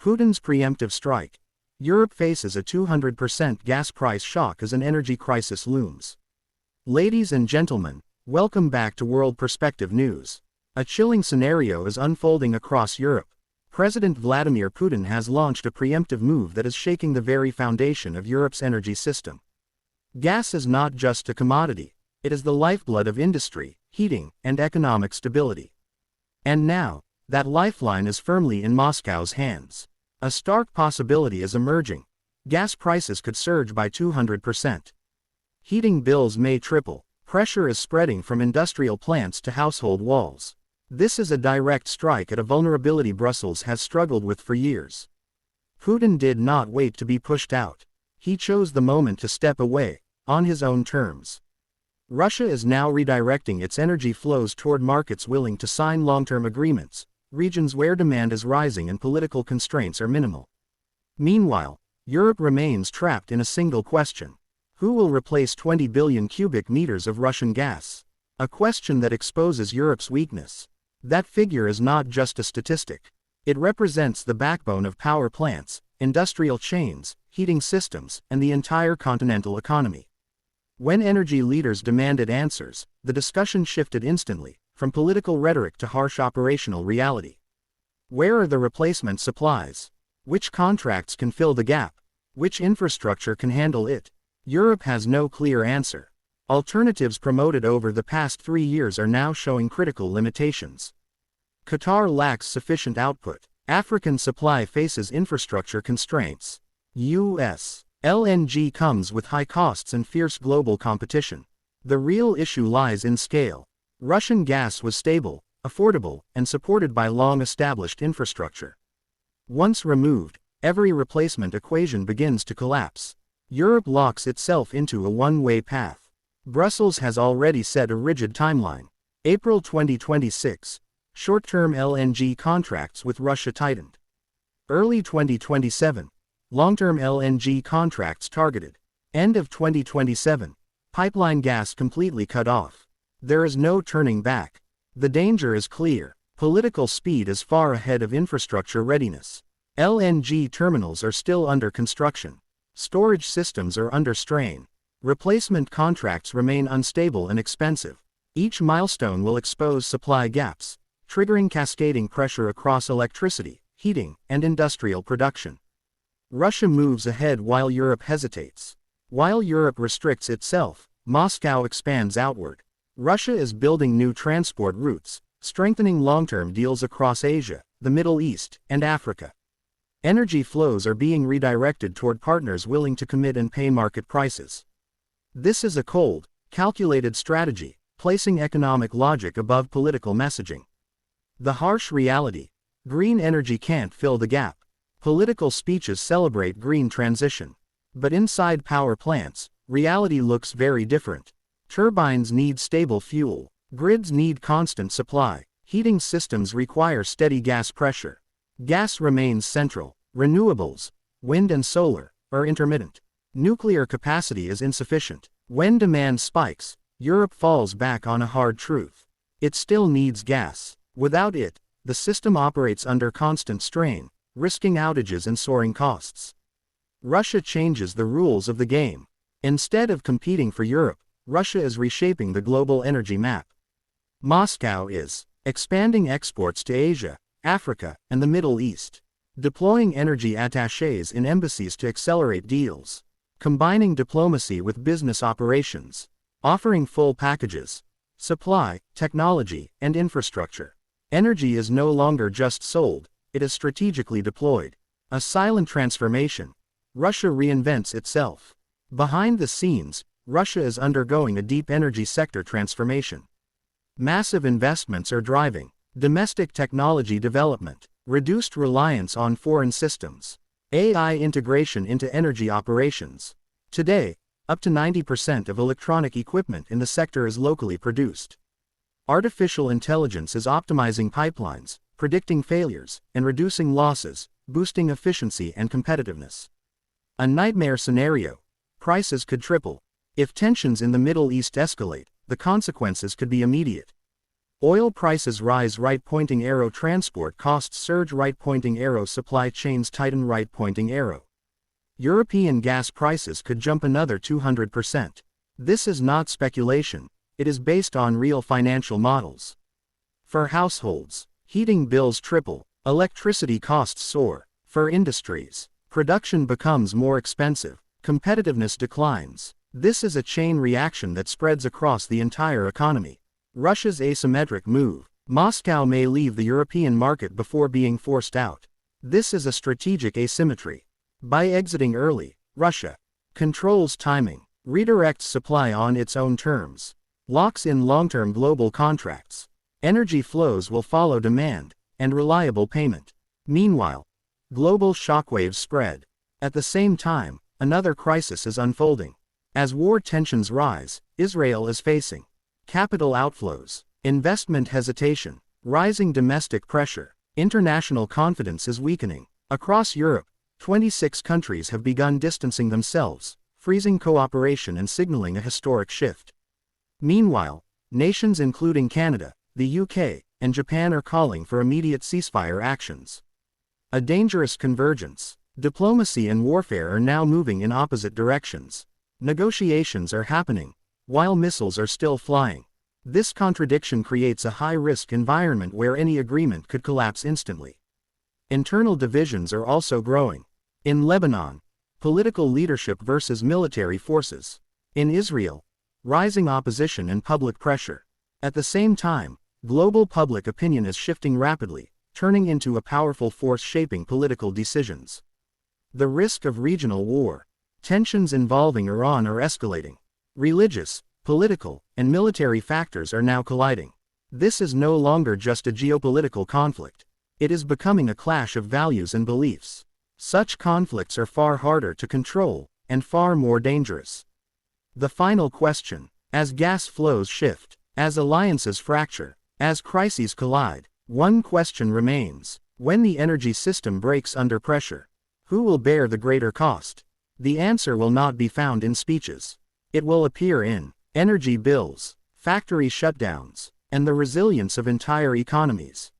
Putin's preemptive strike. Europe faces a 200% gas price shock as an energy crisis looms. Ladies and gentlemen, welcome back to World Perspective News. A chilling scenario is unfolding across Europe. President Vladimir Putin has launched a preemptive move that is shaking the very foundation of Europe's energy system. Gas is not just a commodity, it is the lifeblood of industry, heating, and economic stability. And now, that lifeline is firmly in Moscow's hands. A stark possibility is emerging. Gas prices could surge by 200%. Heating bills may triple. Pressure is spreading from industrial plants to household walls. This is a direct strike at a vulnerability Brussels has struggled with for years. Putin did not wait to be pushed out. He chose the moment to step away, on his own terms. Russia is now redirecting its energy flows toward markets willing to sign long-term agreements, regions where demand is rising and political constraints are minimal. Meanwhile, Europe remains trapped in a single question. Who will replace 20 billion cubic meters of Russian gas? A question that exposes Europe's weakness. That figure is not just a statistic. It represents the backbone of power plants, industrial chains, heating systems, and the entire continental economy. When energy leaders demanded answers, the discussion shifted instantly, from political rhetoric to harsh operational reality. Where are the replacement supplies? Which contracts can fill the gap? Which infrastructure can handle it? Europe has no clear answer. Alternatives promoted over the past 3 years are now showing critical limitations. Qatar lacks sufficient output. African supply faces infrastructure constraints. U.S. LNG comes with high costs and fierce global competition. The real issue lies in scale. Russian gas was stable, affordable, and supported by long-established infrastructure. Once removed, every replacement equation begins to collapse. Europe locks itself into a one-way path. Brussels has already set a rigid timeline. April 2026. Short-term LNG contracts with Russia tightened. Early 2027. Long-term LNG contracts targeted. End of 2027. Pipeline gas completely cut off. There is no turning back. The danger is clear. Political speed is far ahead of infrastructure readiness. LNG terminals are still under construction. Storage systems are under strain. Replacement contracts remain unstable and expensive. Each milestone will expose supply gaps, triggering cascading pressure across electricity, heating, and industrial production. Russia moves ahead while Europe hesitates. While Europe restricts itself, Moscow expands outward. Russia is building new transport routes, strengthening long-term deals across Asia, the Middle East, and Africa. Energy flows are being redirected toward partners willing to commit and pay market prices. This is a cold, calculated strategy, placing economic logic above political messaging. The harsh reality: green energy can't fill the gap. Political speeches celebrate green transition. But inside power plants, reality looks very different. Turbines need stable fuel. Grids need constant supply. Heating systems require steady gas pressure. Gas remains central. Renewables, wind and solar, are intermittent. Nuclear capacity is insufficient. When demand spikes, Europe falls back on a hard truth. It still needs gas. Without it, the system operates under constant strain, risking outages and soaring costs. Russia changes the rules of the game. Instead of competing for Europe, Russia is reshaping the global energy map. Moscow is expanding exports to Asia, Africa, and the Middle East. Deploying energy attachés in embassies to accelerate deals. Combining diplomacy with business operations. Offering full packages. Supply, technology, and infrastructure. Energy is no longer just sold, it is strategically deployed. A silent transformation. Russia reinvents itself. Behind the scenes, Russia is undergoing a deep energy sector transformation. Massive investments are driving domestic technology development, reduced reliance on foreign systems, AI integration into energy operations. Today, up to 90% of electronic equipment in the sector is locally produced. Artificial intelligence is optimizing pipelines, predicting failures, and reducing losses, boosting efficiency and competitiveness. A nightmare scenario: prices could triple. If tensions in the Middle East escalate, the consequences could be immediate. Oil prices rise, right-pointing arrow. Transport costs surge, right-pointing arrow. Supply chains tighten, right-pointing arrow. European gas prices could jump another 200%. This is not speculation, it is based on real financial models. For households, heating bills triple, electricity costs soar. For industries, production becomes more expensive, competitiveness declines. This is a chain reaction that spreads across the entire economy. Russia's asymmetric move. Moscow may leave the European market before being forced out. This is a strategic asymmetry. By exiting early, Russia controls timing, redirects supply on its own terms, locks in long-term global contracts. Energy flows will follow demand and reliable payment. Meanwhile, global shockwaves spread. At the same time, another crisis is unfolding. As war tensions rise, Israel is facing capital outflows, investment hesitation, rising domestic pressure. International confidence is weakening. Across Europe, 26 countries have begun distancing themselves, freezing cooperation and signaling a historic shift. Meanwhile, nations including Canada, the UK, and Japan are calling for immediate ceasefire actions. A dangerous convergence. Diplomacy and warfare are now moving in opposite directions. Negotiations are happening, while missiles are still flying. This contradiction creates a high-risk environment where any agreement could collapse instantly. Internal divisions are also growing. In Lebanon, political leadership versus military forces. In Israel, rising opposition and public pressure. At the same time, global public opinion is shifting rapidly, turning into a powerful force shaping political decisions. The risk of regional war. Tensions involving Iran are escalating. Religious, political, and military factors are now colliding. This is no longer just a geopolitical conflict. It is becoming a clash of values and beliefs. Such conflicts are far harder to control, and far more dangerous. The final question. As gas flows shift, as alliances fracture, as crises collide, one question remains. When the energy system breaks under pressure, who will bear the greater cost? The answer will not be found in speeches. It will appear in energy bills, factory shutdowns, and the resilience of entire economies.